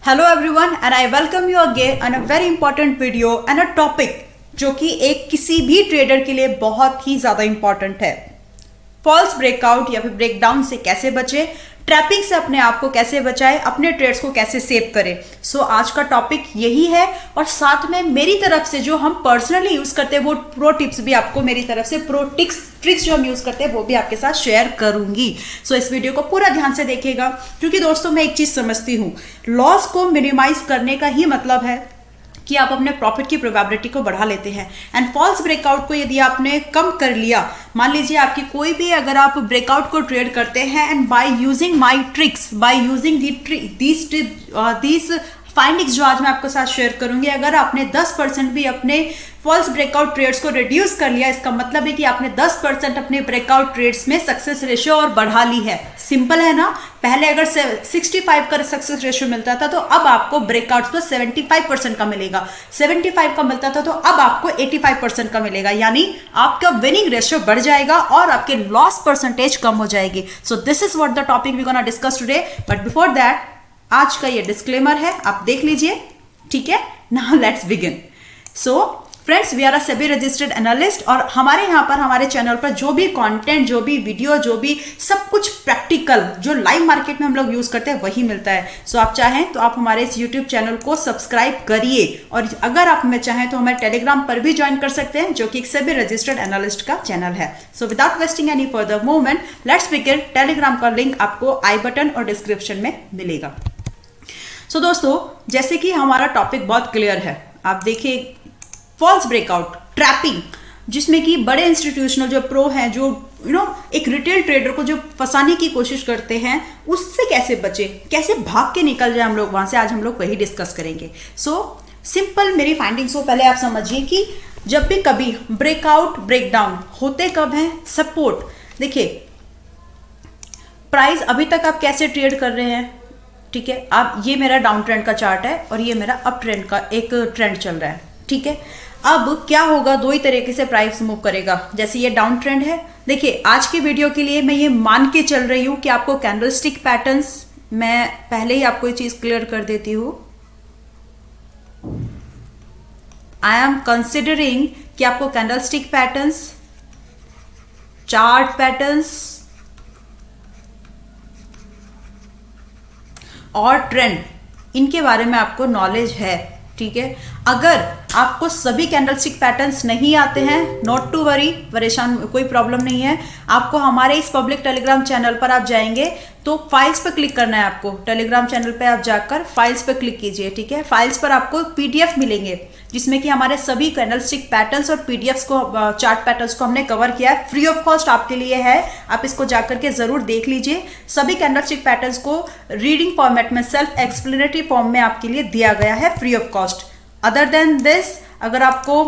Hello everyone and I welcome you again on a very important video and a topic जो कि एक किसी भी ट्रेडर के लिए बहुत ही ज़्यादा इंपॉर्टेंट है। फॉल्स ब्रेकआउट या फिर ब्रेकडाउन से कैसे बचे, ट्रैपिंग से अपने आप को कैसे बचाए, अपने ट्रेड्स को कैसे सेव करें। सो आज का टॉपिक यही है और साथ में मेरी तरफ से जो हम पर्सनली यूज करते हैं वो प्रो टिप्स भी आपको मेरी तरफ से प्रो ट्रिक्स जो हम यूज करते हैं वो भी आपके साथ शेयर करूंगी। सो इस वीडियो को पूरा ध्यान से देखिएगा क्योंकि दोस्तों मैं एक चीज समझती हूँ, लॉस को मिनिमाइज करने का ही मतलब है कि आप अपने प्रॉफिट की प्रोबेबिलिटी को बढ़ा लेते हैं। एंड फॉल्स ब्रेकआउट को यदि आपने कम कर लिया, मान लीजिए आपकी कोई भी अगर आप ब्रेकआउट को ट्रेड करते हैं and by using my tricks, by using these findings जो आज मैं आपके साथ शेयर करूंगी, अगर आपने 10% भी अपने फॉल्स ब्रेकआउट ट्रेड्स को रिड्यूस कर लिया, इसका मतलब है कि आपने 10% अपने ब्रेकआउट ट्रेड्स में सक्सेस रेशियो और बढ़ा ली है। सिंपल है ना। पहले अगर 65 का सक्सेस रेशियो मिलता था तो अब आपको ब्रेकआउट्स पर 75% का मिलेगा, 75 का मिलता था तो अब आपको 85% का मिलेगा, यानी आपका विनिंग रेशियो बढ़ जाएगा और आपके लॉस परसेंटेज कम हो जाएगी। So this is what the topic we gonna discuss today, but before that आज का ये डिस्क्लेमर है, आप देख लीजिए, ठीक है। Now let's begin. So friends, we are a SEBI registered analyst और हमारे यहाँ पर हमारे चैनल पर जो भी कंटेंट, जो भी वीडियो, जो भी सब कुछ प्रैक्टिकल जो लाइव मार्केट में हम लोग यूज करते हैं वही मिलता है। सो आप चाहें तो आप हमारे इस यूट्यूब चैनल को सब्सक्राइब करिए और अगर आप हमें चाहें तो हमारे टेलीग्राम पर भी ज्वाइन कर सकते हैं जो कि एक सेबी रजिस्टर्ड एनालिस्ट का चैनल है। So without wasting any further moment let's begin. Telegram का लिंक आपको आई बटन और डिस्क्रिप्शन में मिलेगा। सो दोस्तों, जैसे कि हमारा टॉपिक बहुत क्लियर है, आप देखिए फॉल्स ब्रेकआउट ट्रैपिंग, जिसमें कि बड़े इंस्टीट्यूशनल जो प्रो हैं, जो एक रिटेल ट्रेडर को जो फंसाने की कोशिश करते हैं, उससे कैसे बचे, कैसे भाग के निकल जाए हम लोग वहां से, आज हम लोग वही डिस्कस करेंगे। सो सिंपल मेरी फाइंडिंग्स को पहले आप समझिए कि जब भी कभी ब्रेकआउट ब्रेकडाउन होते कब हैं, सपोर्ट, देखिए प्राइस अभी तक आप कैसे ट्रेड कर रहे हैं, ठीक है। अब ये मेरा डाउन ट्रेंड का चार्ट है और ये मेरा अप ट्रेंड का एक ट्रेंड चल रहा है, ठीक है। अब क्या होगा, दो ही तरीके से प्राइस मूव करेगा। जैसे ये डाउन ट्रेंड है, देखिए आज की वीडियो के लिए मैं ये मान के चल रही हूं कि आपको कैंडलस्टिक पैटर्न्स, मैं पहले ही आपको ये चीज क्लियर कर देती हूं, आई एम कंसिडरिंग कि आपको कैंडलस्टिक पैटर्न्स, चार्ट पैटर्न्स और ट्रेंड, इनके बारे में आपको नॉलेज है, ठीक है। अगर आपको सभी कैंडलस्टिक पैटर्न्स नहीं आते हैं, नॉट टू वरी, परेशान, कोई प्रॉब्लम नहीं है। आपको हमारे इस पब्लिक टेलीग्राम चैनल पर आप जाएंगे तो फाइल्स पर क्लिक करना है आपको। टेलीग्राम चैनल पे आप जाकर फाइल्स पर क्लिक कीजिए, ठीक है। फाइल्स पर आपको पीडीएफ मिलेंगे जिसमें कि हमारे सभी कैंडलस्टिक पैटर्न्स और पीडीएफ्स को, चार्ट पैटर्न्स को हमने कवर किया है, फ्री ऑफ कॉस्ट आपके लिए है। आप इसको जाकर के जरूर देख लीजिए। सभी कैंडलस्टिक पैटर्न्स को रीडिंग फॉर्मेट में, सेल्फ एक्सप्लेनेटरी फॉर्म में आपके लिए दिया गया है, free of cost. Other than this, अगर आपको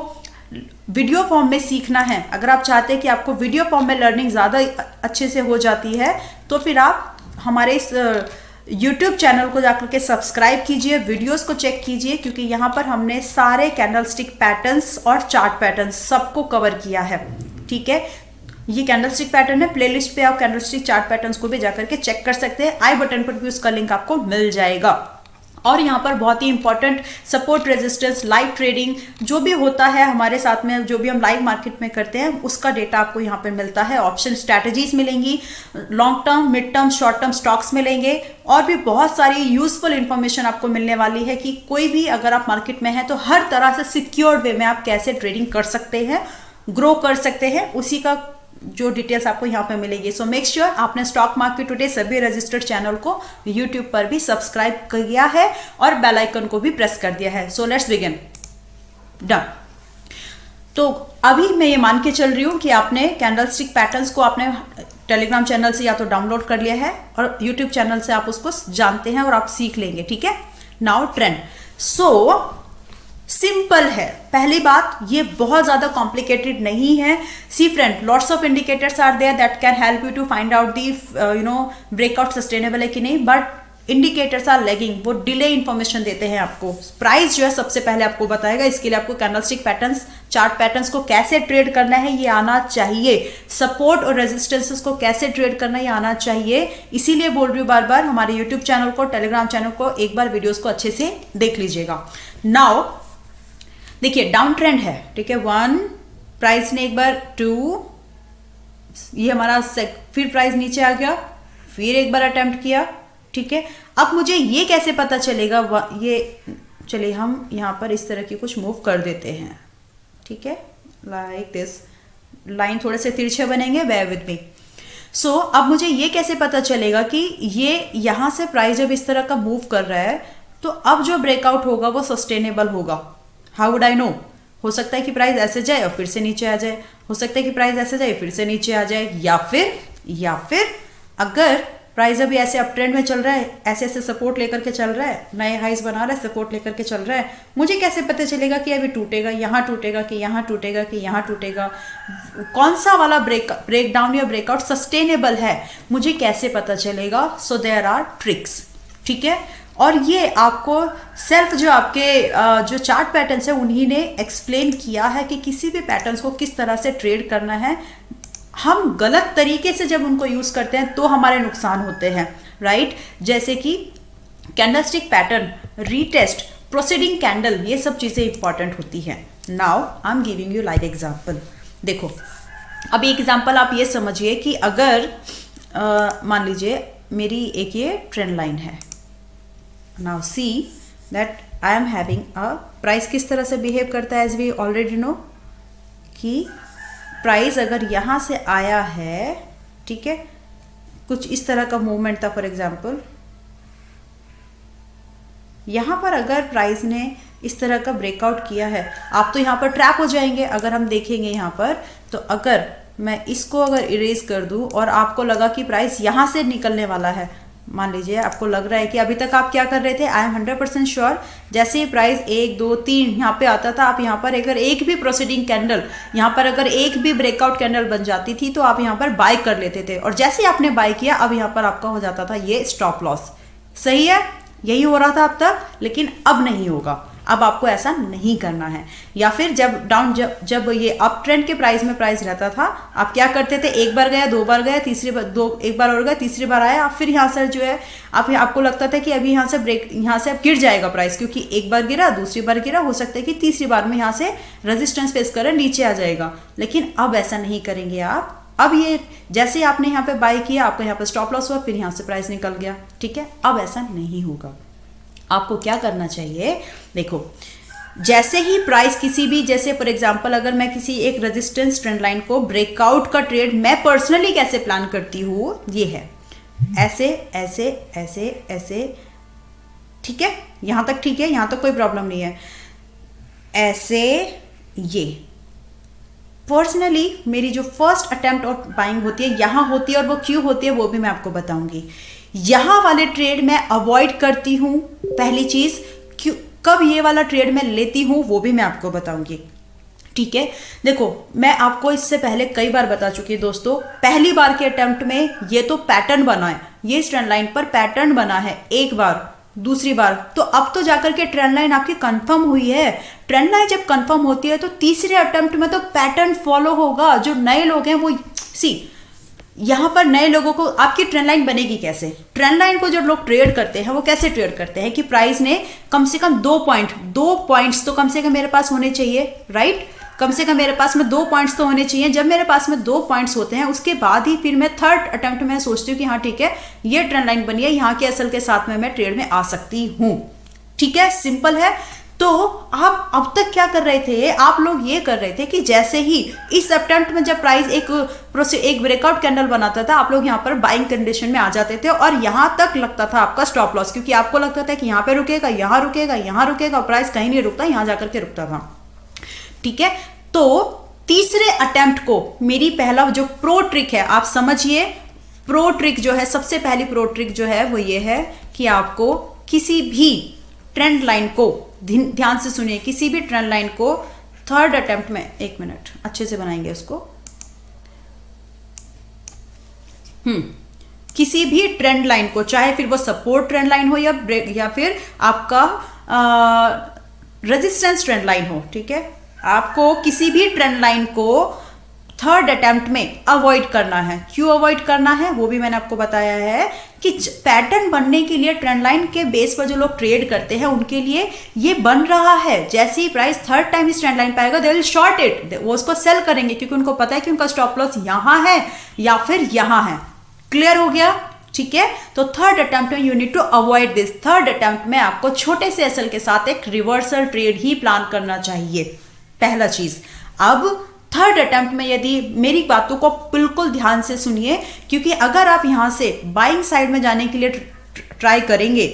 वीडियो फॉर्म में सीखना है, अगर आप चाहते हैं कि आपको वीडियो फॉर्म में लर्निंग ज़्यादा अच्छे से हो जाती है, तो फिर आप हमारे इस YouTube चैनल को जाकर के सब्सक्राइब कीजिए, वीडियोस को चेक कीजिए, क्योंकि यहाँ पर हमने सारे कैंडलस्टिक पैटर्न्स और चार्ट पैटर्न्स सबको कवर किया है, ठीक है। ये कैंडलस्टिक पैटर्न है, प्लेलिस्ट पे आप कैंडलस्टिक चार्ट पैटर्न्स को भी जाकर के चेक कर सकते हैं। आई बटन पर भी उसका लिंक आपको मिल जाएगा। और यहाँ पर बहुत ही important support, resistance, live trading जो भी होता है हमारे साथ में, जो भी हम लाइव मार्केट में करते हैं, उसका डेटा आपको यहाँ पर मिलता है। ऑप्शन स्ट्रैटेजीज मिलेंगी, long term, mid term, short term stocks मिलेंगे और भी बहुत सारी यूजफुल इंफॉर्मेशन आपको मिलने वाली है कि कोई भी अगर आप मार्केट में हैं तो हर तरह से सिक्योर्ड वे में आप कैसे ट्रेडिंग कर सकते हैं, ग्रो कर सकते हैं, उसी का जो डिटेल्स आपको यहाँ पे मिलेगी। सो मेक श्योर आपने स्टॉक मार्केट टुडे सभी रजिस्टर्ड चैनल को यूट्यूब पर भी सब्सक्राइब किया है और बेल आइकन को भी प्रेस कर दिया है। So let's begin. डन। तो अभी मैं ये मान के चल रही हूँ कि आपने कैंडलस्टिक पैटर्न्स को आपने टेलीग्राम चैनल से या तो डाउनलोड कर लिया है और यूट्यूब चैनल से आप उसको जानते हैं और आप सीख लेंगे, ठीक है। Now trend. सो सिंपल है, पहली बात, ये बहुत ज्यादा कॉम्प्लिकेटेड नहीं है। See friend, lots of indicators are there that can help you to find out the breakout sustainable है कि नहीं, बट इंडिकेटर्स आर लैगिंग, वो डिले इंफॉर्मेशन देते हैं आपको। प्राइस जो है सबसे पहले आपको बताएगा, इसके लिए आपको कैंडलस्टिक पैटर्न्स चार्ट पैटर्न्स को कैसे ट्रेड करना है ये आना चाहिए, सपोर्ट और रेजिस्टेंसेस को कैसे ट्रेड करना है ये आना चाहिए। इसीलिए बोल रही हूँ बार बार, हमारे यूट्यूब चैनल को, टेलीग्राम चैनल को एक बार वीडियोस को अच्छे से देख लीजिएगा। नाउ देखिए डाउन ट्रेंड है, ठीक है, 1, प्राइस ने एक बार 2, ये हमारा फिर प्राइस नीचे आ गया, फिर एक बार अटेम्प्ट किया, ठीक है। अब मुझे ये कैसे पता चलेगा, ये चलिए हम यहाँ पर इस तरह की कुछ मूव कर देते हैं, ठीक है, लाइक दिस, लाइन थोड़े से तिरछे बनेंगे, बेयर विद मी। सो अब मुझे ये कैसे पता चलेगा कि ये यहाँ से प्राइस जब इस तरह का मूव कर रहा है तो अब जो ब्रेकआउट होगा वो सस्टेनेबल होगा। How would I know? हो सकता है कि प्राइस ऐसे जाए और फिर से नीचे आ जाए, हो सकता है कि प्राइस ऐसे जाए फिर से नीचे आ जाए, या फिर अगर प्राइस अभी ऐसे अप ट्रेंड में चल रहा है, ऐसे ऐसे सपोर्ट लेकर के चल रहा है, नए हाइज बना रहा है, सपोर्ट लेकर के चल रहा है, मुझे कैसे पता चलेगा कि अभी टूटेगा, यहाँ टूटेगा कि यहाँ टूटेगा कि यहाँ टूटेगा, कौन सा वाला ब्रेक डाउन या ब्रेकआउट सस्टेनेबल है, मुझे कैसे पता चलेगा? सो देयर आर ट्रिक्स, ठीक है। और ये आपको सेल्फ जो आपके जो चार्ट पैटर्न्स है उन्हीं ने एक्सप्लेन किया है कि किसी भी पैटर्न्स को किस तरह से ट्रेड करना है। हम गलत तरीके से जब उनको यूज करते हैं तो हमारे नुकसान होते हैं, राइट। जैसे कि candlestick pattern, retest, proceeding candle, ये सब चीजें इंपॉर्टेंट होती हैं। Now I am giving you live example. देखो अब एग्जांपल आप ये समझिए कि अगर मान लीजिए मेरी एक ये ट्रेंड लाइन है। Now see that I am having a price किस तरह से बिहेव करता है, एज वी ऑलरेडी नो कि प्राइस अगर यहाँ से आया है, ठीक है, कुछ इस तरह का मूवमेंट था, फॉर एग्जांपल यहाँ पर अगर प्राइस ने इस तरह का ब्रेकआउट किया है, आप तो यहाँ पर ट्रैप हो जाएंगे। अगर हम देखेंगे यहाँ पर, तो अगर मैं इसको अगर इरेज कर दूं और आपको लगा कि प्राइस यहाँ से निकलने वाला है, मान लीजिए आपको लग रहा है कि अभी तक आप क्या कर रहे थे, आई एम 100% श्योर, जैसे ही प्राइस 1 2 3 यहाँ पे आता था, आप यहाँ पर अगर एक भी प्रोसीडिंग कैंडल, यहाँ पर अगर एक भी ब्रेकआउट कैंडल बन जाती थी तो आप यहाँ पर बाय कर लेते थे, और जैसे ही आपने बाय किया अब यहाँ पर आपका हो जाता था ये स्टॉप लॉस। सही है, यही हो रहा था अब तक, लेकिन अब नहीं होगा, अब आपको ऐसा नहीं करना है। या फिर जब ये अप ट्रेंड के प्राइस में प्राइस रहता था, आप क्या करते थे, एक बार गया, 2 बार गया, तीसरी बार एक बार और गया, तीसरी बार आया, फिर यहाँ से जो है आपको लगता था कि अभी यहाँ से अब गिर जाएगा प्राइस, क्योंकि एक बार गिरा, दूसरी बार गिरा, हो सकता है कि तीसरी बार में यहाँ से रेजिस्टेंस फेस कर नीचे आ जाएगा। लेकिन अब ऐसा नहीं करेंगे आप। अब ये जैसे आपने यहाँ पे बाय किया, आपका यहाँ पे स्टॉप लॉस हुआ, फिर यहाँ से प्राइस निकल गया, ठीक है। अब ऐसा नहीं होगा। आपको क्या करना चाहिए, देखो जैसे ही प्राइस किसी भी, जैसे फॉर एग्जांपल अगर मैं किसी एक रेजिस्टेंस ट्रेंड लाइन को ब्रेकआउट का ट्रेड मैं पर्सनली कैसे प्लान करती हूँ, ये है ऐसे ऐसे ऐसे ऐसे, ठीक है, यहाँ तक ठीक है, यहाँ तक कोई प्रॉब्लम नहीं है। ऐसे ये पर्सनली मेरी जो फर्स्ट अटेम्प्ट और बाइंग होती है यहाँ होती है, और वो क्यों होती है वो भी मैं आपको बताऊंगी। यहाँ वाले ट्रेड मैं अवॉइड करती हूँ, पहली चीज, क्यों, कब ये वाला ट्रेड मैं लेती हूँ वो भी मैं आपको बताऊंगी, ठीक है। देखो मैं आपको इससे पहले कई बार बता चुकी हूँ दोस्तों, पहली बार के अटेम्प्ट में ये तो पैटर्न बना है, ये ट्रेंड लाइन पर पैटर्न बना है एक बार, दूसरी बार, तो अब तो जाकर के ट्रेंड लाइन आपकी कंफर्म हुई है। ट्रेंड लाइन जब कंफर्म होती है तो तीसरे अटेम्प्ट में तो पैटर्न फॉलो होगा। जो नए लोग हैं वो यहाँ पर नए लोगों को आपकी ट्रेंड लाइन बनेगी कैसे, ट्रेंड लाइन को जो लोग ट्रेड करते हैं वो कैसे ट्रेड करते हैं कि प्राइस ने कम से कम 2 पॉइंट्स तो कम से कम मेरे पास होने चाहिए, राइट, कम से कम मेरे पास में 2 पॉइंट्स तो होने चाहिए। जब मेरे पास में 2 पॉइंट्स होते हैं उसके बाद ही फिर मैं थर्ड अटेम्प्ट में सोचती हूँ कि हाँ ठीक है ये ट्रेंड लाइन बनी है, यहाँ के एसएल के साथ में मैं ट्रेड में आ सकती हूँ, ठीक है, सिंपल है। तो आप अब तक क्या कर रहे थे, आप लोग ये कर रहे थे कि जैसे ही इस अटेम्प्ट में जब प्राइस एक ब्रेकआउट कैंडल बनाता था, आप लोग यहाँ पर बाइंग कंडीशन में आ जाते थे और यहाँ तक लगता था आपका स्टॉप लॉस, क्योंकि आपको लगता था कि यहाँ पे रुकेगा, यहाँ रुकेगा, यहाँ रुकेगा, प्राइस कहीं नहीं रुकता, यहाँ जाकर के रुकता था, ठीक है। तो तीसरे अटेम्प्ट को मेरी पहला जो प्रो ट्रिक है, आप समझिए, प्रो ट्रिक जो है, सबसे पहली प्रो ट्रिक जो है वो ये है कि आपको किसी भी ट्रेंड लाइन को, ध्यान से सुनिए, किसी भी ट्रेंड लाइन को थर्ड अटेम्प्ट में, एक मिनट अच्छे से बनाएंगे उसको, किसी भी ट्रेंड लाइन को, चाहे फिर वो सपोर्ट ट्रेंड लाइन हो या फिर आपका रेजिस्टेंस ट्रेंड लाइन हो, ठीक है, आपको किसी भी ट्रेंड लाइन को थर्ड अटेम्प्ट में अवॉइड करना है। क्यों अवॉइड करना है वो भी मैंने आपको बताया है कि पैटर्न बनने के लिए ट्रेंड लाइन के बेस पर जो लोग ट्रेड करते हैं उनके लिए ये बन रहा है। जैसे ही प्राइस थर्ड टाइम इस ट्रेंड लाइन पे आएगा दे विल शॉर्ट इट, वो उसको सेल करेंगे क्योंकि उनको पता है कि उनका स्टॉप लॉस यहाँ है या फिर यहाँ है। क्लियर हो गया? ठीक है, तो थर्ड अटेम्प्ट में you need to avoid this. Third attempt में आपको छोटे से एसएल के साथ एक रिवर्सल ट्रेड ही प्लान करना चाहिए, पहला चीज। अब थर्ड अटेम्प्ट में यदि मेरी बातों को बिल्कुल ध्यान से सुनिए, क्योंकि अगर आप यहां से बाइंग साइड में जाने के लिए ट्राई करेंगे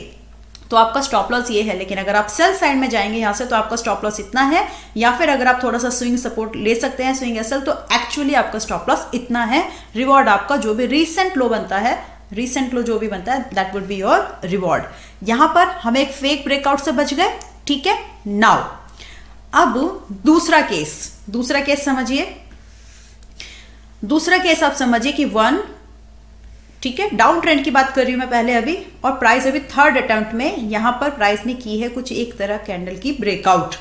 तो आपका स्टॉप लॉस ये है, लेकिन अगर आप सेल साइड में जाएंगे यहां से तो आपका स्टॉप लॉस इतना है, या फिर अगर आप थोड़ा सा स्विंग सपोर्ट ले सकते हैं स्विंग एसएल, तो एक्चुअली आपका स्टॉप लॉस इतना है। रिवॉर्ड आपका जो भी रीसेंट लो बनता है, रीसेंट लो जो भी बनता है, that would be your reward. यहां पर हम एक फेक ब्रेकआउट से बच गए। ठीक है, नाउ अब दूसरा केस समझिए। दूसरा केस आप समझिए कि वन, ठीक है, डाउन ट्रेंड की बात कर रही हूं मैं पहले अभी, और प्राइस अभी थर्ड अटेम्प्ट में यहां पर प्राइस ने की है कुछ एक तरह कैंडल की ब्रेकआउट।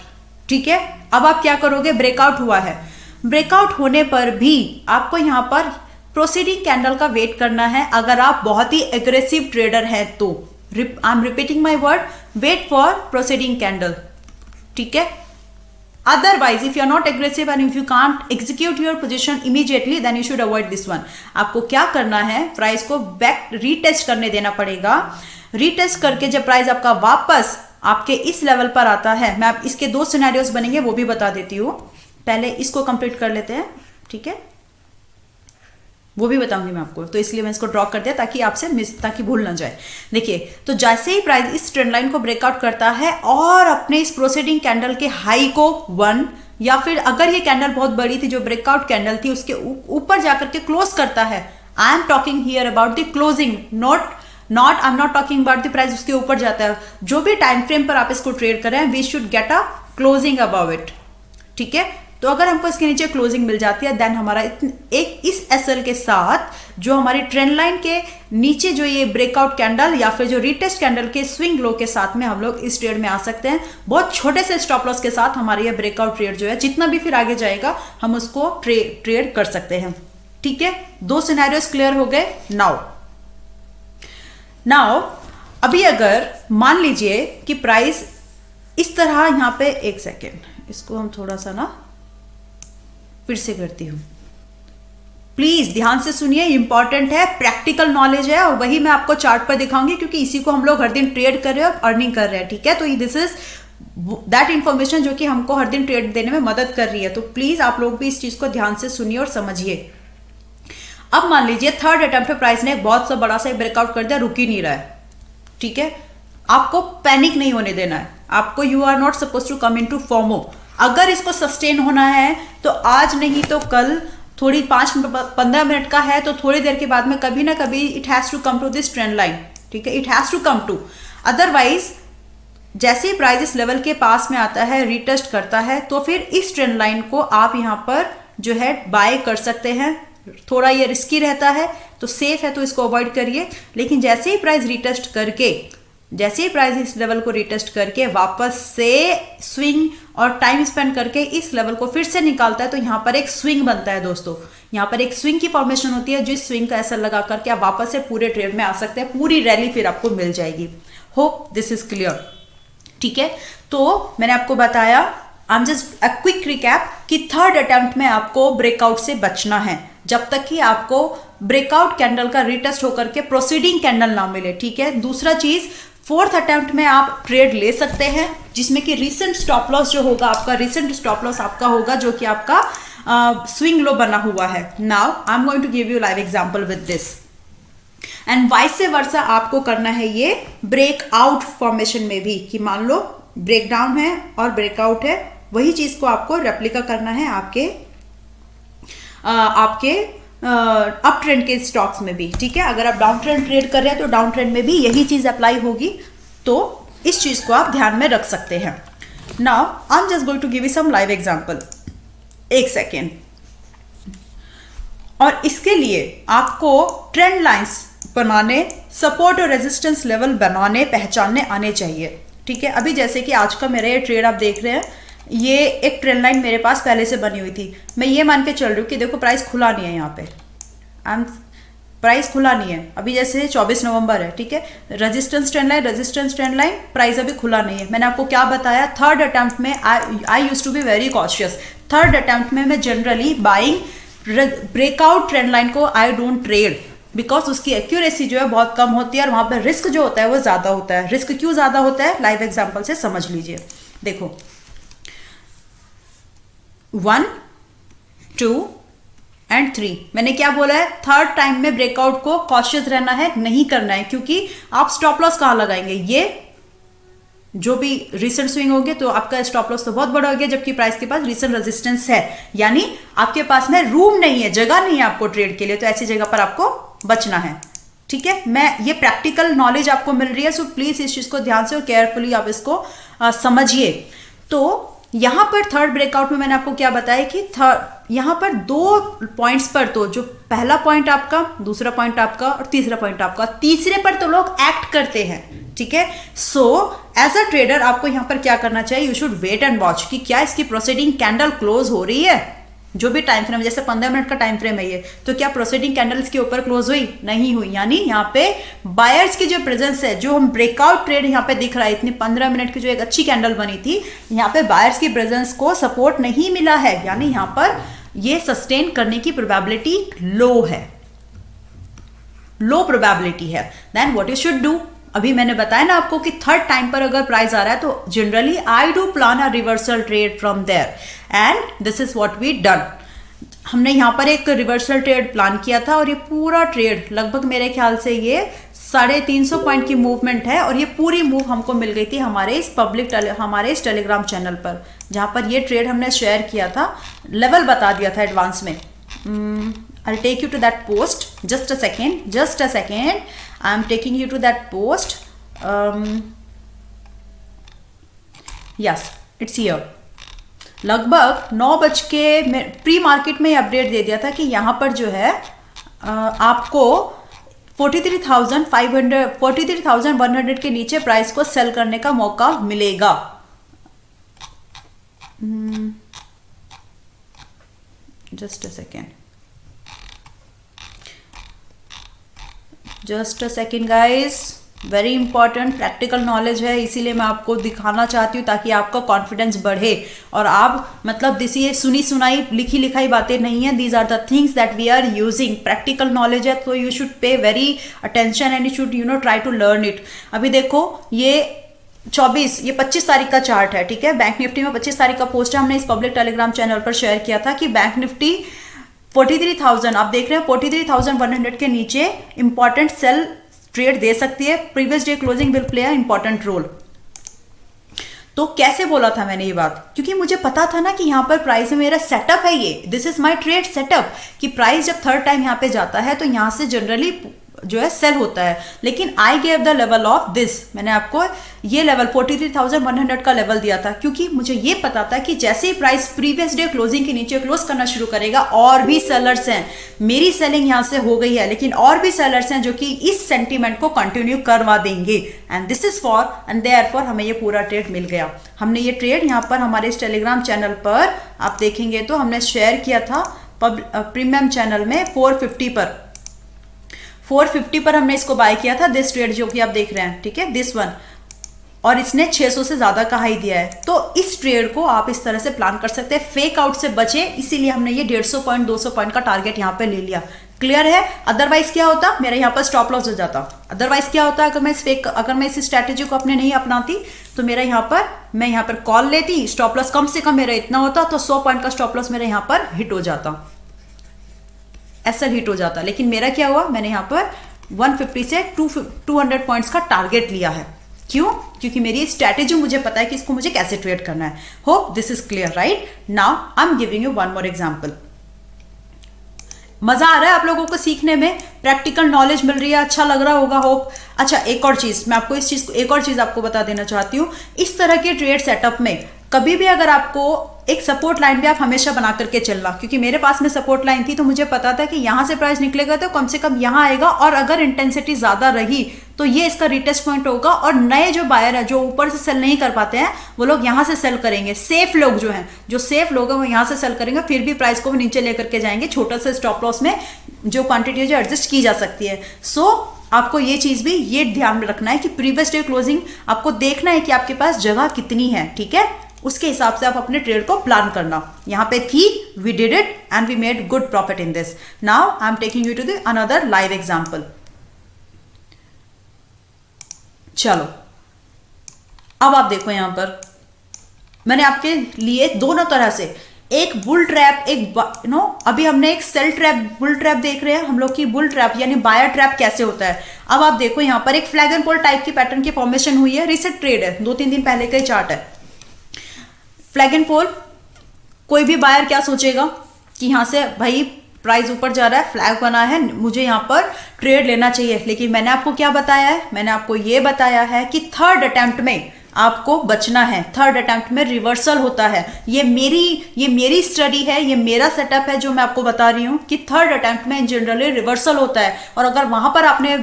ठीक है, अब आप क्या करोगे? ब्रेकआउट हुआ है, ब्रेकआउट होने पर भी आपको यहां पर प्रोसीडिंग कैंडल का वेट करना है। अगर आप बहुत ही एग्रेसिव ट्रेडर हैं तो I am repeating my word, wait for proceeding candle. ठीक है, otherwise if you are not aggressive and if you can't execute your position immediately then you should avoid this one। आपको क्या करना है? Price को back retest करने देना पड़ेगा। रीटेस्ट करके जब प्राइस आपका वापस आपके इस लेवल पर आता है, मैं आप इसके दो सिनेरियोस बनेंगे वो भी बता देती हूँ, पहले इसको कंप्लीट कर लेते हैं। ठीक है, वो भी बताऊंगी मैं आपको, तो इसलिए मैं इसको ड्रॉ कर दिया ताकि आपसे ताकि भूल ना जाए। देखिए, तो जैसे ही प्राइस इस ट्रेंड लाइन को ब्रेकआउट करता है और अपने इस प्रोसीडिंग कैंडल के हाई को वन, या फिर अगर ये कैंडल बहुत बड़ी थी जो ब्रेकआउट कैंडल थी उसके ऊपर जाकर के क्लोज करता है। I am talking here about the closing, not I am not talking about the price उसके ऊपर जाता है। जो भी टाइम फ्रेम पर आप इसको ट्रेड करें, we should get a closing about it. ठीक है, तो अगर हमको इसके नीचे क्लोजिंग मिल जाती है देन हमारा एक इस एसएल के साथ जो हमारी ट्रेंड लाइन के नीचे जो ये ब्रेकआउट कैंडल या फिर जो रीटेस्ट कैंडल के स्विंग लो के साथ में हम लोग इस ट्रेड में आ सकते हैं। बहुत छोटे से स्टॉप लॉस के साथ हमारा ये ब्रेकआउट ट्रेड जो है जितना भी फिर आगे जाएगा हम उसको ट्रेड कर सकते हैं। ठीक है, दो सिनेरियोस क्लियर हो गए। नाउ अभी अगर मान लीजिए कि प्राइस इस तरह यहां पे, एक सेकेंड, इसको हम थोड़ा सा ना फिर से करती हूं, प्लीज ध्यान से सुनिए, इंपॉर्टेंट है, प्रैक्टिकल नॉलेज है, और वही मैं आपको चार्ट पर दिखाऊंगी क्योंकि इसी को हम लोग हर दिन ट्रेड कर रहे हैं और अर्निंग कर रहे हैं। ठीक है, तो दिस इज दैट इंफॉर्मेशन जो कि हमको हर दिन ट्रेड देने में मदद कर रही है। तो प्लीज आप लोग भी इस चीज को ध्यान से सुनिए और समझिए। अब मान लीजिए थर्ड अटेम्प्ट पे प्राइस ने बहुत सा बड़ा सा ब्रेकआउट कर दिया, रुक ही नहीं रहा है। ठीक है, आपको पैनिक नहीं होने देना है, आपको you are not suppose to come in to FOMO. अगर इसको सस्टेन होना है तो आज नहीं तो कल, थोड़ी 5-15 मिनट का है तो थोड़ी देर के बाद में कभी ना कभी it has to come to this trend line. ठीक है, it has to come to, otherwise जैसे ही प्राइस इस लेवल के पास में आता है, रीटेस्ट करता है, तो फिर इस ट्रेंड लाइन को आप यहां पर जो है बाय कर सकते हैं। थोड़ा ये रिस्की रहता है तो सेफ है तो इसको अवॉइड करिए, लेकिन जैसे ही प्राइस रीटेस्ट करके, जैसे ही प्राइस इस लेवल को रीटेस्ट करके वापस से स्विंग और टाइम स्पेंड करके इस लेवल को फिर से निकालता है तो यहाँ पर एक स्विंग बनता है दोस्तों। यहाँ पर एक स्विंग की फॉर्मेशन होती है, जिस स्विंग का ऐसा लगा करके आप वापस से पूरे ट्रेड में आ सकते हैं, पूरी रैली फिर आपको मिल जाएगी। Hope this is clear. ठीक है, तो मैंने आपको बताया, आई am just a quick recap कि थर्ड अटेम्प्ट में आपको ब्रेकआउट से बचना है जब तक कि आपको ब्रेकआउट कैंडल का रीटेस्ट होकर के प्रोसीडिंग कैंडल ना मिले। ठीक है, दूसरा चीज, फोर्थ अटेम्प्ट में आप ट्रेड ले सकते हैं जिसमें कि रीसेंट स्टॉप लॉस जो होगा आपका, रीसेंट स्टॉप लॉस आपका होगा जो कि आपका स्विंग लो बना हुआ है। Now I am going to give you live example with this and vice versa आपको करना है ये ब्रेकआउट फॉर्मेशन में भी, कि मान लो ब्रेक डाउन है और ब्रेकआउट है, वही चीज को आपको रेप्लिका करना है आपके अप ट्रेंड के स्टॉक्स में भी। ठीक है, अगर आप डाउन ट्रेंड ट्रेड कर रहे हैं तो डाउन ट्रेंड में भी यही चीज अप्लाई होगी, तो इस चीज को आप ध्यान में रख सकते हैं। Now I am just going to give you some live example, एक सेकेंड। और इसके लिए आपको ट्रेंड लाइंस बनाने, सपोर्ट और रेजिस्टेंस लेवल बनाने, पहचानने आने चाहिए। ठीक है, अभी जैसे कि आज का मेरा ये ट्रेड आप देख रहे हैं, ये एक ट्रेंड लाइन मेरे पास पहले से बनी हुई थी, मैं ये मान के चल रही हूँ कि देखो प्राइस खुला नहीं है यहाँ पे, प्राइस खुला नहीं है अभी, जैसे 24 नवंबर है, ठीक है, रेजिस्टेंस ट्रेंड लाइन, प्राइस अभी खुला नहीं है। मैंने आपको क्या बताया, थर्ड अटेम्प्ट में I use to be very cautious, third attempt में मैं generally buying breakout trend line को आई डोंट ट्रेड, बिकॉज उसकी एक्यूरेसी जो है बहुत कम होती है और वहां पर रिस्क जो होता है वो ज्यादा होता है। रिस्क क्यों ज्यादा होता है, लाइव एग्जांपल से समझ लीजिए। देखो 1, 2 एंड 3, मैंने क्या बोला है, थर्ड टाइम में ब्रेकआउट को कॉशियस रहना है, नहीं करना है, क्योंकि आप स्टॉप लॉस कहां लगाएंगे, ये जो भी रिसेंट स्विंग होगी तो आपका स्टॉप लॉस तो बहुत बड़ा हो गया, जबकि प्राइस के पास रिसेंट रेजिस्टेंस है, यानी आपके पास में रूम नहीं है, जगह नहीं है आपको ट्रेड के लिए, तो ऐसी जगह पर आपको बचना है। ठीक है, मैं ये प्रैक्टिकल नॉलेज आपको मिल रही है, सो प्लीज इस चीज को ध्यान से और केयरफुली आप इसको समझिए। तो यहां पर थर्ड ब्रेकआउट में मैंने आपको क्या बताया कि यहां पर 2 पॉइंट्स पर, तो जो पहला पॉइंट आपका, दूसरा पॉइंट आपका और तीसरा पॉइंट आपका, तीसरे पर तो लोग एक्ट करते हैं। ठीक है, सो एज अ ट्रेडर आपको यहां पर क्या करना चाहिए, you should wait and watch कि क्या इसकी प्रोसीडिंग कैंडल क्लोज हो रही है, जो भी टाइम फ्रेम, जैसे 15 मिनट का टाइम फ्रेम है ये, तो क्या प्रोसीडिंग कैंडल इसके ऊपर क्लोज हुई, नहीं हुई, यानी यहाँ पे बायर्स की जो प्रेजेंस है, जो हम ब्रेकआउट ट्रेड यहाँ पे दिख रहा है, इतनी 15 मिनट की जो एक अच्छी कैंडल बनी थी, यहाँ पे बायर्स की प्रेजेंस को सपोर्ट नहीं मिला है, यानी यहाँ पर ये सस्टेन करने की प्रोबेबिलिटी लो है, लो प्रोबेबिलिटी है। Then what you should do, अभी मैंने बताया ना आपको कि थर्ड टाइम पर अगर प्राइस आ रहा है तो generally I do plan a reversal trade from there, and this is what we done. हमने यहाँ पर एक रिवर्सल ट्रेड प्लान किया था और ये पूरा ट्रेड लगभग मेरे ख्याल से ये 350 पॉइंट की मूवमेंट है, और ये पूरी मूव हमको मिल गई थी हमारे इस टेलीग्राम चैनल पर, जहाँ पर ये ट्रेड हमने शेयर किया था, लेवल बता दिया था एडवांस में। I'll take you to that post. Just a second. I'm taking you to that post. Yes, it's here. लगभग 9 बज के प्री मार्केट में अपडेट दे दिया था कि यहाँ पर जो है आपको 43,100 के नीचे प्राइस को सेल करने का मौका मिलेगा। Just a second guys, very important practical knowledge है, इसीलिए मैं आपको दिखाना चाहती हूँ ताकि आपका कॉन्फिडेंस बढ़े और आप मतलब ये सुनी सुनाई लिखी लिखाई बातें नहीं है, these are the things that we are using, practical knowledge है, तो you should pay very attention and you should try to learn it. अभी देखो ये 25 तारीख का चार्ट है, ठीक है, बैंक निफ्टी में 25 तारीख का पोस्ट है, हमने इस पब्लिक टेलीग्राम चैनल पर शेयर किया था कि बैंक निफ्टी 43,000 आप देख रहे हैं 43,100 के नीचे इंपॉर्टेंट सेल ट्रेड दे सकती है, previous day closing will play a important role. तो कैसे बोला था मैंने ये बात, क्योंकि मुझे पता था ना कि यहाँ पर प्राइस में मेरा सेटअप है, ये this is my trade setup, कि प्राइस जब थर्ड टाइम यहाँ पे जाता है तो यहाँ से जनरली जो है सेल होता है, लेकिन I gave the level of this, मैंने आपको ये लेवल 43,100 का लेवल दिया था, क्योंकि मुझे ये पता था कि जैसे ही प्राइस प्रीवियस डे क्लोजिंग के नीचे क्लोज करना शुरू करेगा, और भी सेलर्स हैं, मेरी सेलिंग यहाँ से हो गई है लेकिन और भी सेलर्स हैं जो कि इस सेंटीमेंट को कंटिन्यू करवा देंगे, and this is for and therefore हमें ये पूरा ट्रेड मिल गया। हमने ये ट्रेड यहाँ पर हमारे इस टेलीग्राम चैनल पर आप देखेंगे तो हमने शेयर किया था प्रीमियम चैनल में 450 पर हमने इसको बाय किया था, दिस ट्रेड जो कि आप देख रहे हैं, ठीक है, दिस वन, और इसने 600 से ज्यादा का हाई दिया है। तो इस ट्रेड को आप इस तरह से प्लान कर सकते हैं, फेक आउट से बचे, इसीलिए हमने ये 150 पॉइंट 200 पॉइंट का टारगेट यहाँ पे ले लिया। क्लियर है? अदरवाइज क्या होता, मेरा यहाँ पर स्टॉप लॉस हो जाता। अदरवाइज क्या होता, अगर मैं इस स्ट्रैटेजी को अपने नहीं अपनाती तो मेरा मैं यहाँ पर कॉल लेती, स्टॉप लॉस कम से कम मेरा इतना होता, तो 100 पॉइंट का स्टॉप लॉस मेरा यहाँ पर हिट हो जाता, एसएल हिट हो जाता। लेकिन मेरा क्या हुआ, मैंने यहाँ पर 150 से 200 पॉइंट्स का टारगेट लिया है। क्यों? क्योंकि मेरी स्ट्रैटेजी मुझे पता है कि इसको मुझे कैसे ट्रेड करना है। Hope this is clear, right? Now I am giving you one more example. मजा आ रहा है आप लोगों को सीखने में, प्रैक्टिकल नॉलेज मिल रही है, अच्छा लग रहा होगा, होप। अच्छा, एक और चीज मैं आपको एक और चीज आपको बता देना चाहती हूँ। इस तरह के ट्रेड सेटअप में कभी भी अगर आपको एक सपोर्ट लाइन भी आप हमेशा बना करके चलना, क्योंकि मेरे पास में सपोर्ट लाइन थी तो मुझे पता था कि यहां से प्राइस निकलेगा तो कम से कम यहां आएगा, और अगर इंटेंसिटी ज्यादा रही तो ये इसका रीटेस्ट पॉइंट होगा और नए जो बायर है जो ऊपर से सेल नहीं कर पाते हैं वो लोग यहाँ से सेल करेंगे। सेफ लोग जो हैं, जो सेफ लोग हैं वो यहाँ से सेल करेंगे, फिर भी प्राइस को भी नीचे लेकर के जाएंगे। छोटा सा स्टॉप लॉस में जो क्वांटिटी जो एडजस्ट की जा सकती है। सो आपको ये चीज भी ये ध्यान में रखना है कि प्रीवियस डे क्लोजिंग आपको देखना है कि आपके पास जगह कितनी है, ठीक है, उसके हिसाब से आप अपने ट्रेड को प्लान करना। यहां पे थी, we did it and we made good profit in this. Now I am taking you to the another live example. चलो अब आप देखो, यहां पर मैंने आपके लिए दोनों तरह से एक बुल ट्रैप, एक अभी हमने एक सेल ट्रैप, बुल ट्रैप देख रहे हैं हम लोग की। बुल ट्रैप यानी बायर ट्रैप कैसे होता है। अब आप देखो यहां पर एक फ्लैग एंड पोल टाइप की पैटर्न की फॉर्मेशन हुई है। रिसेंट ट्रेड है, 2-3 दिन पहले का चार्ट है। फ्लैग एंड पोल, कोई भी बायर क्या सोचेगा कि यहां से भाई प्राइस ऊपर जा रहा है, फ्लैग बना है, मुझे यहां पर ट्रेड लेना चाहिए। लेकिन मैंने आपको क्या बताया है, मैंने आपको यह बताया है कि थर्ड अटेम्प्ट में आपको बचना है। थर्ड अटेम्प्ट में रिवर्सल होता है। ये मेरी स्टडी है, ये मेरा सेटअप है जो मैं आपको बता रही हूं कि थर्ड अटेम्प्ट में जनरली रिवर्सल होता है। और अगर वहां पर आपने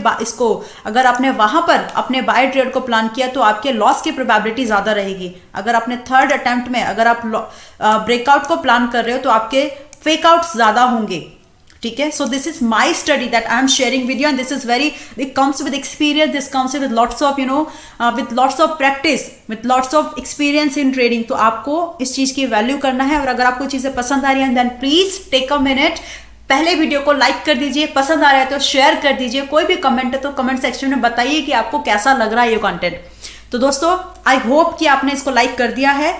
वहां पर अपने बाय ट्रेड को प्लान किया तो आपके लॉस की प्रोबेबिलिटी ज्यादा रहेगी। अगर आपने थर्ड अटेम्प्ट में अगर आप ब्रेकआउट को प्लान कर रहे हो तो आपके फेक आउट ज्यादा होंगे, ठीक है। सो this is my study that I am sharing with you and this is very, it comes with experience, this comes with lots of with lots of practice, with lots of experience in trading. तो आपको इस चीज की value करना है। और अगर आपको चीजें पसंद आ रही हैं then please take a minute, पहले वीडियो को लाइक कर दीजिए, पसंद आ रहा है तो शेयर कर दीजिए, कोई भी कमेंट है तो कमेंट सेक्शन में बताइए कि आपको कैसा लग रहा है ये कंटेंट। तो दोस्तों आई होप कि आपने इसको लाइक कर दिया है।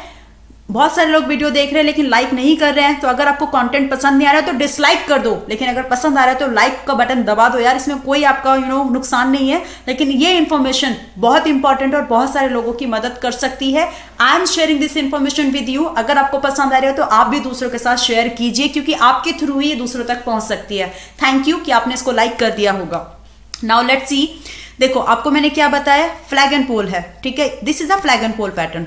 बहुत सारे लोग वीडियो देख रहे हैं लेकिन लाइक नहीं कर रहे हैं। तो अगर आपको कंटेंट पसंद नहीं आ रहा है तो डिसलाइक कर दो, लेकिन अगर पसंद आ रहा है तो लाइक का बटन दबा दो यार, इसमें कोई आपका नुकसान नहीं है। लेकिन ये इन्फॉर्मेशन बहुत इंपॉर्टेंट और बहुत सारे लोगों की मदद कर सकती है। आई am sharing this information with you. अगर आपको पसंद आ रहा है तो आप भी दूसरों के साथ शेयर कीजिए, क्योंकि आपके थ्रू ही ये दूसरों तक पहुंच सकती है। थैंक यू कि आपने इसको लाइक कर दिया होगा। नाउ लेट्स सी, देखो आपको मैंने क्या बताया, फ्लैग एंड पोल है, ठीक है। This is a flag and pole pattern.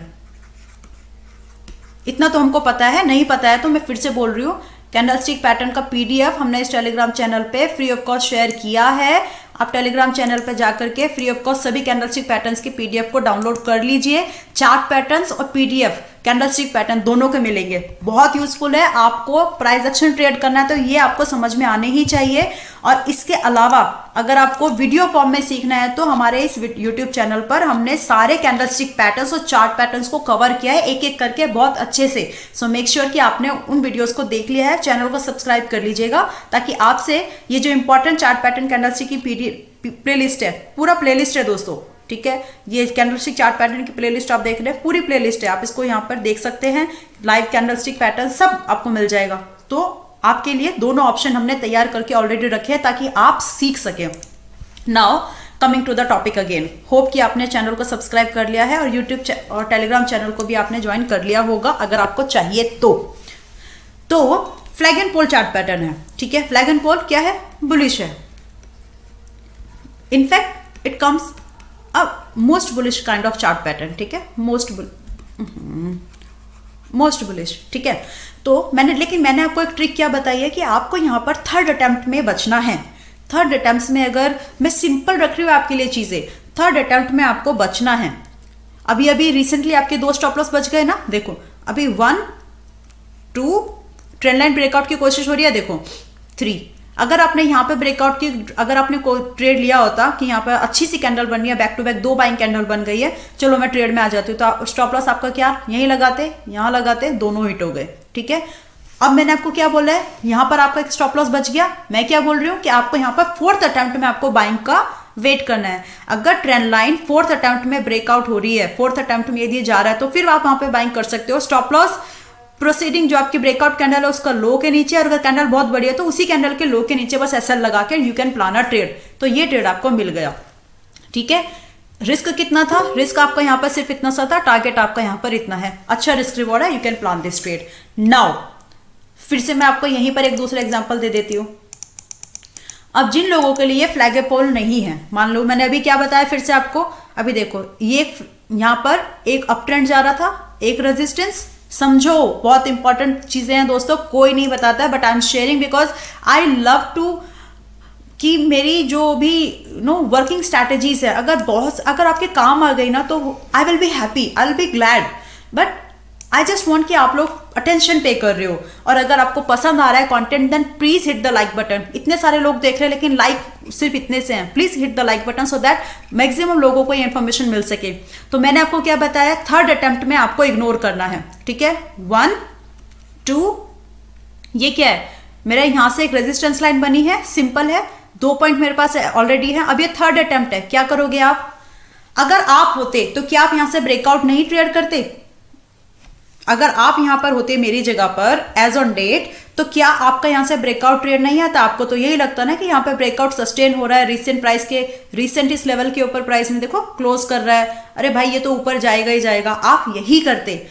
इतना तो हमको पता है, नहीं पता है तो मैं फिर से बोल रही हूँ। कैंडलस्टिक पैटर्न का पीडीएफ हमने इस टेलीग्राम चैनल पे फ्री ऑफ कॉस्ट शेयर किया है। आप टेलीग्राम चैनल पे जाकर के फ्री ऑफ कॉस्ट सभी कैंडलस्टिक पैटर्न्स की पीडीएफ को डाउनलोड कर लीजिए। चार्ट पैटर्न्स और पीडीएफ कैंडलस्टिक पैटर्न दोनों के मिलेंगे, बहुत यूजफुल है। आपको प्राइस एक्शन ट्रेड करना है तो ये आपको समझ में आने ही चाहिए। और इसके अलावा अगर आपको वीडियो फॉर्म में सीखना है तो हमारे इस यूट्यूब चैनल पर हमने सारे कैंडलस्टिक पैटर्न्स और चार्ट पैटर्न्स को कवर किया है एक एक करके बहुत अच्छे से। सो मेक श्योर कि आपने उन वीडियोस को देख लिया है। चैनल को सब्सक्राइब कर लीजिएगा ताकि आपसे ये जो इंपॉर्टेंट चार्ट पैटर्न कैंडलस्टिक की प्लेलिस्ट है, पूरा प्लेलिस्ट है दोस्तों, ठीक है। ये कैंडलस्टिक चार्ट पैटर्न की प्लेलिस्ट आप देख रहे हैं, पूरी प्लेलिस्ट है, आप इसको यहाँ पर देख सकते हैं। लाइव कैंडलस्टिक पैटर्न सब आपको मिल जाएगा। तो आपके लिए दोनों ऑप्शन हमने तैयार करके ऑलरेडी रखे हैं ताकि आप सीख सकें। Now coming to the topic again, hope कि आपने चैनल को सब्सक्राइब कर लिया है और यूट्यूब और टेलीग्राम चैनल को भी आपने ज्वाइन कर लिया होगा अगर आपको चाहिए तो flag and pole chart pattern है, ठीक है। फ्लैग एंड पोल क्या है, बुलिश है। In fact it comes a most bullish kind of chart pattern, ठीक है। मोस्ट बुलिश, ठीक है। तो मैंने आपको एक ट्रिक क्या बताई है कि आपको यहां पर थर्ड अटेम्प्ट में बचना है। थर्ड अटेम्प्ट में, अगर मैं सिंपल रख रही हूँ आपके लिए चीजें, थर्ड अटेम्प्ट में आपको बचना है। अभी रिसेंटली आपके 2 स्टॉप लॉस बच गए ना, देखो अभी 1 2 ट्रेंड लाइन ब्रेकआउट की कोशिश हो रही है, देखो 3। अगर आपने यहाँ पे ब्रेकआउट की, अगर आपने कोई ट्रेड लिया होता कि यहाँ पे अच्छी सी कैंडल बन रही है, back to back 2 buying candle बन गई है, चलो मैं ट्रेड में आ जाती हूँ, तो स्टॉप लॉस आपका क्या यहीं लगाते, यहाँ लगाते, दोनों हिट हो गए, ठीक है। अब मैंने आपको क्या बोला है, यहाँ पर आपका एक स्टॉप लॉस बच गया। मैं क्या बोल रही हूँ कि आपको यहाँ पर 4th अटेम्प्ट में आपको बाइंग का वेट करना है। अगर ट्रेंड लाइन 4th अटेम्प्ट में ब्रेकआउट हो रही है, 4th अटेम्प्ट में यदि जा रहा है तो फिर आप वहां पे बाइंग कर सकते हो। स्टॉप लॉस प्रोसीडिंग जो आपकी ब्रेकआउट कैंडल है उसका लो के नीचे, और अगर कैंडल बहुत बड़ी है तो उसी कैंडल के लो के नीचे बस एसएल लगा के you can plan a trade. तो ये ट्रेड आपको मिल गया, ठीक है। रिस्क कितना था, रिस्क आपका यहाँ पर सिर्फ इतना सा था, टारगेट आपका यहाँ पर इतना है, अच्छा रिस्क रिवॉर्ड है, you can plan this trade. Now फिर से मैं आपको यहीं पर एक दूसरा एग्जांपल दे देती हूँ। अब जिन लोगों के लिए फ्लैग ए पोल नहीं है, मान लो मैंने अभी क्या बताया फिर से आपको, अभी देखो ये यहाँ पर एक अप ट्रेंड जा रहा था, एक रेजिस्टेंस, समझो बहुत इंपॉर्टेंट चीजें हैं दोस्तों, कोई नहीं बताता है but I am sharing because I love to कि मेरी जो भी वर्किंग स्ट्रैटेजीज है अगर आपके काम आ गई ना, तो I will be happy, I will be glad, but I just want कि आप लोग अटेंशन पे कर रहे हो। और अगर आपको पसंद आ रहा है content, then please hit the like button. इतने सारे लोग देख रहे हैं लेकिन लाइक सिर्फ इतने से हैं, please hit the like button so that maximum लोगों को ये इन्फॉर्मेशन मिल सके। तो मैंने आपको क्या बताया, थर्ड अटेम्प्ट में आपको इग्नोर करना है, ठीक है। 1 2, ये क्या है, मेरा यहां से एक रेजिस्टेंस लाइन बनी है, सिंपल है, 2 पॉइंट मेरे पास ऑलरेडी है। अब ये थर्ड अटेम्प्ट है, क्या करोगे आप? अगर आप होते तो क्या आप यहां से ब्रेकआउट नहीं ट्रेड करते? अगर आप यहां पर होते मेरी जगह पर एज ऑन डेट, तो क्या आपका यहां से ब्रेकआउट ट्रेड नहीं आता? आपको तो यही लगता ना कि यहां पे ब्रेकआउट सस्टेन हो रहा है, रिसेंट इस लेवल के ऊपर प्राइस में देखो क्लोज कर रहा है, अरे भाई ये तो ऊपर जाएगा ही जाएगा। आप यही करते,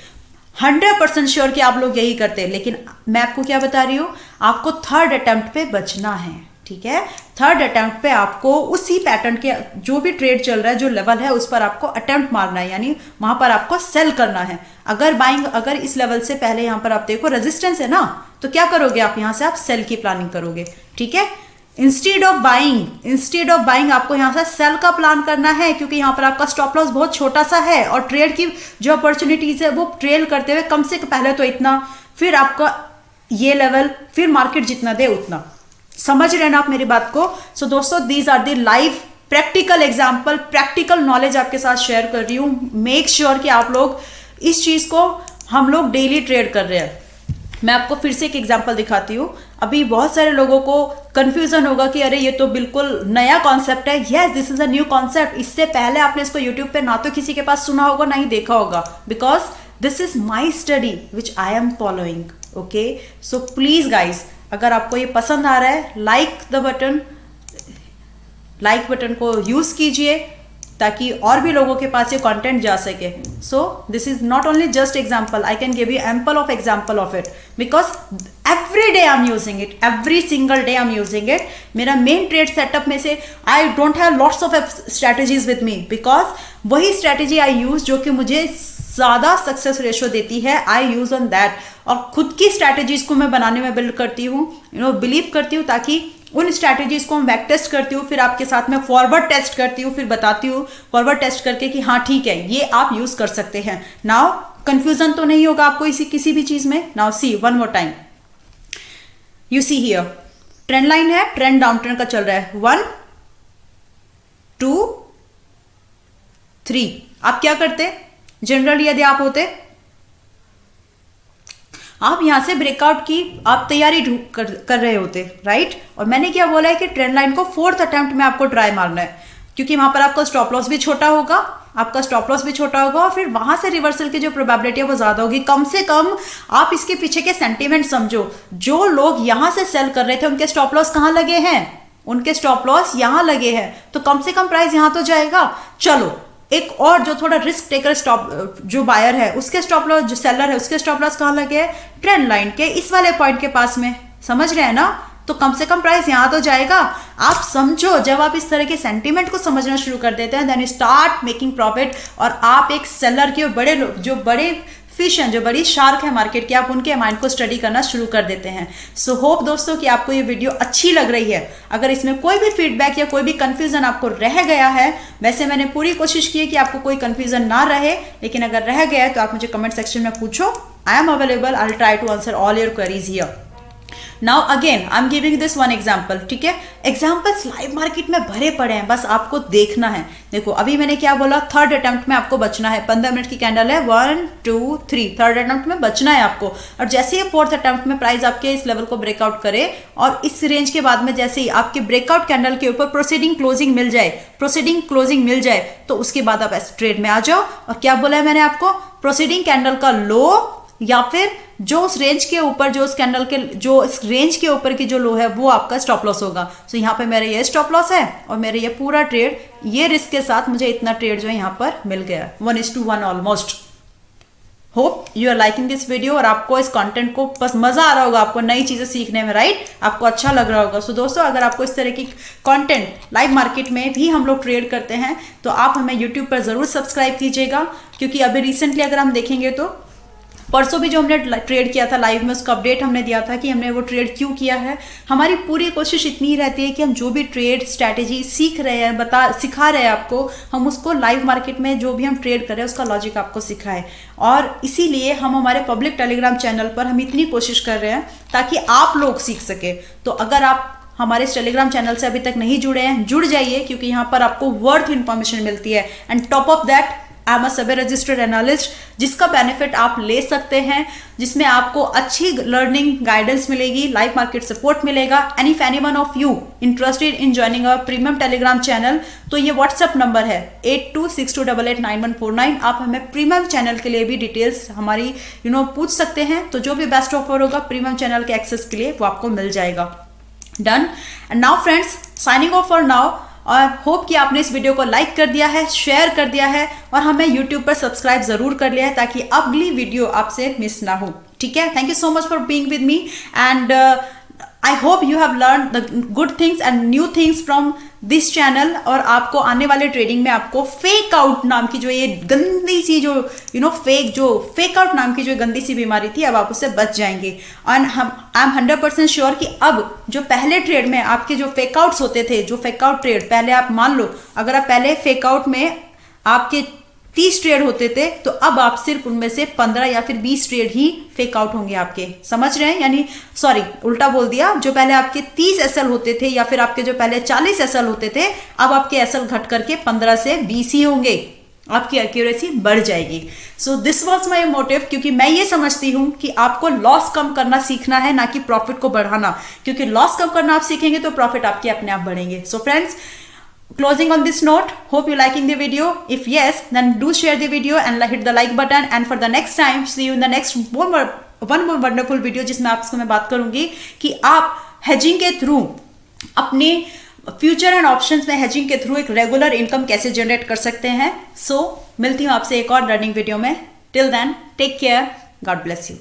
100% श्योर कि आप लोग यही करते। लेकिन मैं आपको क्या बता रही हूं, आपको थर्ड अटेम्प्ट पे बचना है, ठीक है। थर्ड अटेम्प्ट पे आपको उसी पैटर्न के जो भी ट्रेड चल रहा है, जो लेवल है, उस पर आपको अटेम्प्ट मारना है, यानी वहां पर आपको सेल करना है। अगर इस लेवल से पहले यहां पर आप देखो रेजिस्टेंस है ना, तो क्या करोगे आप? यहां से आप सेल की प्लानिंग करोगे, ठीक है। इंस्टेड ऑफ बाइंग आपको यहां से सेल का प्लान करना है, क्योंकि यहां पर आपका स्टॉप लॉस बहुत छोटा सा है और ट्रेड की जो अपॉर्चुनिटीज है वो ट्रेल करते हुए कम से पहले तो इतना, फिर आपका ये लेवल, फिर मार्केट जितना दे उतना। समझ रहे हैं ना आप मेरी बात को? सो दोस्तों, these are the live practical example, practical knowledge आपके साथ शेयर कर रही हूं। मेक श्योर कि आप लोग इस चीज को, हम लोग डेली ट्रेड कर रहे हैं। मैं आपको फिर से एक एग्जांपल दिखाती हूँ। अभी बहुत सारे लोगों को कंफ्यूजन होगा कि अरे ये तो बिल्कुल नया कॉन्सेप्ट है। Yes, this is a new concept. इससे पहले आपने इसको यूट्यूब पे ना तो किसी के पास सुना होगा ना ही देखा होगा, because this is my study which I am following. Okay, so please guys, अगर आपको ये पसंद आ रहा है, लाइक बटन को यूज कीजिए ताकि और भी लोगों के पास ये कंटेंट जा सके। सो this is not only just example, I can give you ample of example of it, because every day I am using it, every single day I am using it. मेरा मेन ट्रेड सेटअप में से I don't have lots of strategies with me, because वही strategy आई use जो कि मुझे ज्यादा success ratio देती है, आई यूज ऑन दैट। और खुद की स्ट्रैटेजीज को मैं बनाने में बिल्ड करती हूँ, बिलीव करती हूँ, ताकि उन स्ट्रैटेजीज को मैं बैक टेस्ट करती हूँ, फिर आपके साथ में फॉरवर्ड टेस्ट करती हूँ, फिर बताती हूँ फॉरवर्ड टेस्ट करके कि हाँ ठीक है, ये आप यूज कर सकते हैं। नाउ कंफ्यूजन तो नहीं होगा आपको किसी भी चीज में। Now see one more time, you see here trend line है, ट्रेंड डाउन ट्रेंड का चल रहा है, 1 2 3। आप क्या करते जनरली? यदि आप होते, आप यहां से ब्रेकआउट की आप तैयारी कर रहे होते, राइट। और मैंने क्या बोला है कि ट्रेंड लाइन को फोर्थ अटेम्प्ट में आपको ट्राई मारना है, क्योंकि वहां पर आपका स्टॉप लॉस भी छोटा होगा, और फिर वहां से रिवर्सल की जो प्रोबेबिलिटी है वो ज्यादा होगी। कम से कम आप इसके पीछे के सेंटीमेंट समझो। जो लोग यहां से सेल कर रहे थे उनके स्टॉप लॉस कहां लगे हैं? उनके स्टॉप लॉस यहां लगे हैं, तो कम से कम प्राइस यहां तो जाएगा। चलो, एक और जो थोड़ा रिस्क टेकर जो बायर है उसके स्टॉप लॉस, जो सेलर है उसके स्टॉप लॉस कहां लगे हैं? ट्रेंड लाइन के इस वाले पॉइंट के पास में। समझ रहे हैं ना? तो कम से कम प्राइस यहां तो जाएगा। आप समझो, जब आप इस तरह के सेंटीमेंट को समझना शुरू कर देते हैं, then you start making profit. और आप एक सेलर के जो बड़े फिश हैं, जो बड़ी शार्क है मार्केट की, आप उनके माइंड को स्टडी करना शुरू कर देते हैं। सो होप दोस्तों कि आपको ये वीडियो अच्छी लग रही है। अगर इसमें कोई भी फीडबैक या कोई भी कंफ्यूजन आपको रह गया है, वैसे मैंने पूरी कोशिश की है कि आपको कोई कंफ्यूजन ना रहे, लेकिन अगर रह गया है तो आप मुझे कमेंट सेक्शन में पूछो। I am available, I will try to answer all your queries here. Now again I am giving this one example, ठीक है। एग्जाम्पल्स लाइव मार्केट में भरे पड़े हैं, बस आपको देखना है। देखो, अभी मैंने क्या बोला, थर्ड अटेम्प्ट में आपको बचना है। 15 मिनट की कैंडल है, 1 2 3, थर्ड अटेम्प्ट में बचना है आपको। और जैसे ही फोर्थ अटेम्प्ट में प्राइस आपके इस लेवल को ब्रेकआउट करे और इस रेंज के बाद में जैसे ही आपके ब्रेकआउट कैंडल के ऊपर प्रोसीडिंग क्लोजिंग मिल जाए, तो उसके बाद आप ऐसे ट्रेड में आ जाओ। और क्या बोला है मैंने आपको? प्रोसीडिंग कैंडल का लो या फिर जो उस रेंज के ऊपर, जो उस कैंडल के जो इस रेंज के ऊपर की जो लो है, वो आपका स्टॉप लॉस होगा। सो यहाँ पे मेरा ये स्टॉप लॉस है और मेरे ये पूरा ट्रेड, ये रिस्क के साथ मुझे इतना ट्रेड जो है यहाँ पर मिल गया, 1:1 almost. Hope you are liking this video और आपको इस कंटेंट को बस मजा आ रहा होगा, आपको नई चीजें सीखने में, राइट। आपको अच्छा लग रहा होगा। सो दोस्तों, अगर आपको इस तरह की कंटेंट लाइव मार्केट में भी हम लोग ट्रेड करते हैं, तो आप हमें यूट्यूब पर जरूर सब्सक्राइब कीजिएगा, क्योंकि अभी रिसेंटली अगर हम देखेंगे तो परसों भी जो हमने ट्रेड किया था लाइव में, उसका अपडेट हमने दिया था कि हमने वो ट्रेड क्यों किया है। हमारी पूरी कोशिश इतनी ही रहती है कि हम जो भी ट्रेड स्ट्रैटेजी सीख रहे हैं, सिखा रहे हैं आपको, हम उसको लाइव मार्केट में जो भी हम ट्रेड कर रहे हैं उसका लॉजिक आपको सिखाएं। और इसीलिए हम हमारे पब्लिक टेलीग्राम चैनल पर हम इतनी कोशिश कर रहे हैं ताकि आप लोग सीख सके। तो अगर आप हमारे इस टेलीग्राम चैनल से अभी तक नहीं जुड़े हैं, जुड़ जाइए, क्योंकि यहाँ पर आपको वर्थ इन्फॉर्मेशन मिलती है। And top of that, I am a survey registered analyst, जिसका बेनिफिट आप ले सकते हैं, जिसमें आपको अच्छी लर्निंग गाइडेंस मिलेगी, लाइव मार्केट सपोर्ट मिलेगा। And if any one of you interested in joining our premium Telegram channel, तो ये व्हाट्सएप नंबर है 8262889149। आप हमें प्रीमियम चैनल के लिए भी डिटेल्स हमारी पूछ सकते हैं। तो जो भी बेस्ट ऑफर होगा प्रीमियम चैनल के एक्सेस के लिए वो आपको मिल जाएगा। Done. And now friends, signing off for now. और होप कि आपने इस वीडियो को लाइक कर दिया है, शेयर कर दिया है और हमें यूट्यूब पर सब्सक्राइब जरूर कर लिया है ताकि अगली वीडियो आपसे मिस ना हो। ठीक है, thank you so much for being with me and I hope you have learn the good things and new things from this channel. और आपको आने वाले ट्रेडिंग में आपको फेक आउट नाम की जो ये गंदी सी जो फेक आउट नाम की जो गंदी सी बीमारी थी, अब आप उससे बच जाएंगे। और आई एम 100% श्योर कि अब जो पहले ट्रेड में आपके जो फेक आउट्स होते थे, जो फेक आउट ट्रेड पहले आप मान लो अगर आप पहले फेक आउट में आपके 30 ट्रेड होते थे, तो अब आप सिर्फ उनमें से 15 या फिर 20 ट्रेड ही फेक आउट होंगे आपके। समझ रहे हैं? यानी सॉरी, उल्टा बोल दिया, जो पहले आपके 30 एसएल होते थे या फिर आपके जो पहले 40 एसएल होते थे, अब आपके एसएल घट करके 15 से 20 ही होंगे, आपकी एक्यूरेसी बढ़ जाएगी। So this was my motive, क्योंकि मैं ये समझती हूं कि आपको लॉस कम करना सीखना है, ना कि प्रॉफिट को बढ़ाना, क्योंकि लॉस कम करना आप सीखेंगे तो प्रॉफिट आपके अपने आप बढ़ेंगे। So friends, closing on this note, hope you liking the video. If yes, then do share the video and hit the like button. And for the next time, see you in the next one more wonderful video, जिसमें आपसे मैं बात करूंगी कि आप hedging के through अपने future and options में हेजिंग के थ्रू एक रेगुलर इनकम कैसे जनरेट कर सकते हैं। सो मिलती हूँ आपसे एक और लर्निंग वीडियो में। Till then, take care, God bless you.